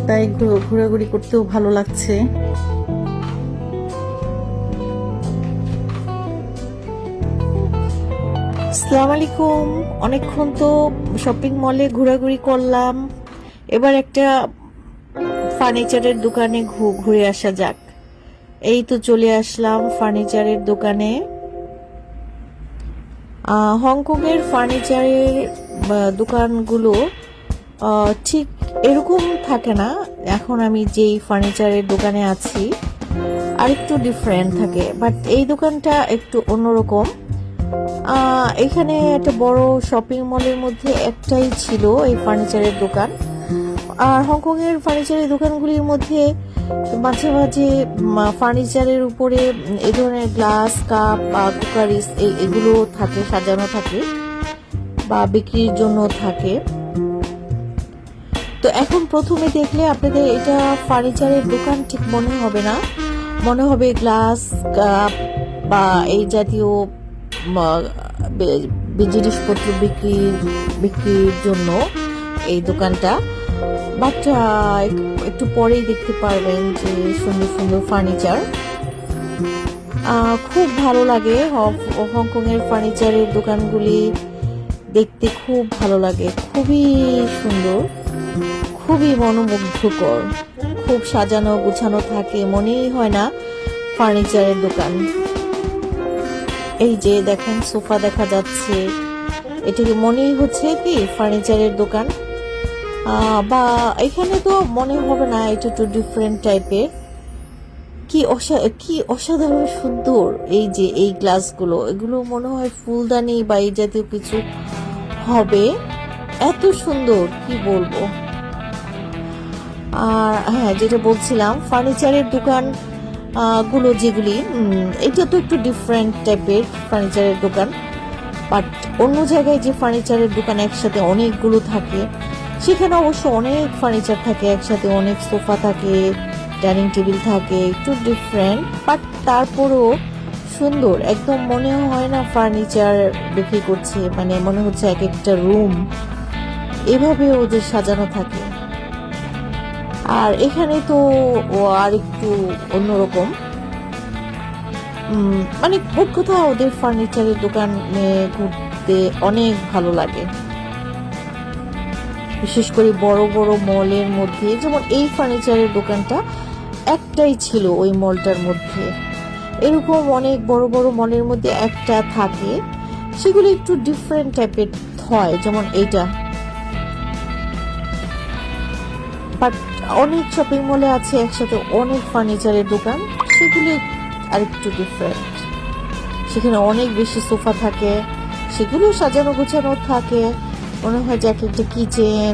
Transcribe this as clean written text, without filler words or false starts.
তাই ঘোরাঘুরি করতেও ভালো লাগছে। আসসালামু আলাইকুম। অনেকক্ষণ তো শপিং মলে ঘোরাঘুরি করলাম, এবার একটা ফার্নিচারের দোকানে ঘুরে আসা যাক। এই তো চলে আসলাম ফার্নিচারের দোকানে। হংকংয়ের ফার্নিচারের দোকানগুলো ঠিক এরকম থাকে না। এখন আমি যেই ফার্নিচারের দোকানে আছি আরেকটু ডিফারেন্ট থাকে, বাট এই দোকানটা একটু অন্যরকম। এখানে একটা বড় শপিং মলের মধ্যে একটাই ছিল এই ফার্নিচারের দোকান। আর হংকংয়ের ফার্নিচারের দোকানগুলির মধ্যে মাঝে মাঝে ফার্নিচারের উপরে এই ধরনের গ্লাস, কাপ বা কুকারিস এগুলো থাকে, সাজানো থাকে বা বিক্রির জন্য থাকে। তো এখন প্রথমে দেখলে আপনাদের এটা ফার্নিচারের দোকান ঠিক মনে হবে না, মনে হবে গ্লাস, কাপ বা এই জাতীয় জিনিসপত্র বিক্রির জন্য এই দোকানটা। বাট একটু পরেই দেখতে পারবেন যে সুন্দর সুন্দর ফার্নিচার। খুব ভালো লাগে হংকংয়ের ফার্নিচারের দোকানগুলি দেখতে, খুব ভালো লাগে, খুবই সুন্দর, খুবই মনোমুগ্ধকর, খুব সাজানো গুছানো থাকে, মনেই হয় না ফার্নিচারের দোকান। এই যে দেখেন সোফা দেখা যাচ্ছে, এটাকে মনেই হচ্ছে কি ফার্নিচারের দোকান। বা এখানে তো মনে হবে না, এটা একটু ডিফারেন্ট টাইপের। কি অসাধারণ সুন্দর এই যে এই গ্লাসগুলো, এগুলো মনে হয় ফুলদানি বা এই জাতীয় কিছু হবে, এত সুন্দর কি বলবো। আর হ্যাঁ, যেটা বলছিলাম ফার্নিচারের দোকান গুলো যেগুলি, এটা তো একটু ডিফারেন্ট টাইপের ফার্নিচারের দোকান। বাট অন্য জায়গায় যে ফার্নিচারের দোকান একসাথে অনেকগুলো থাকে, সেখানে অবশ্য অনেক ফার্নিচার থাকে একসাথে, অনেক সোফা থাকে, ডাইনিং টেবিল থাকে, একটু ডিফারেন্ট, বাট তারপরও সুন্দর। একদম মনে হয় না ফার্নিচার বিক্রি করছে, মানে মনে হচ্ছে এক একটা রুম এভাবে ওদের সাজানো থাকে। আর এখানে তো আর একটু অন্যরকম, মানে মোট কথা ওদের ফার্নিচারের দোকানে ঘুরতে অনেক ভালো লাগে। বিশেষ করে বড় বড় মলের মধ্যে, যেমন এই ফার্নিচারের দোকানটা একটাই ছিল ওই মলটার মধ্যে। এরকম অনেক বড় বড় মলের মধ্যে একটা থাকে, সেগুলো একটু ডিফারেন্ট টাইপের হয়, যেমন এইটা। বাট অনেক শপিং মলে আছে একসাথে অনেক ফার্নিচারের দোকান, সেগুলি আরেকটু ডিফারেন্ট। সেখানে অনেক বেশি সোফা থাকে, সেগুলো সাজানো গোছানো থাকে, মনে হয় যে একটা কিচেন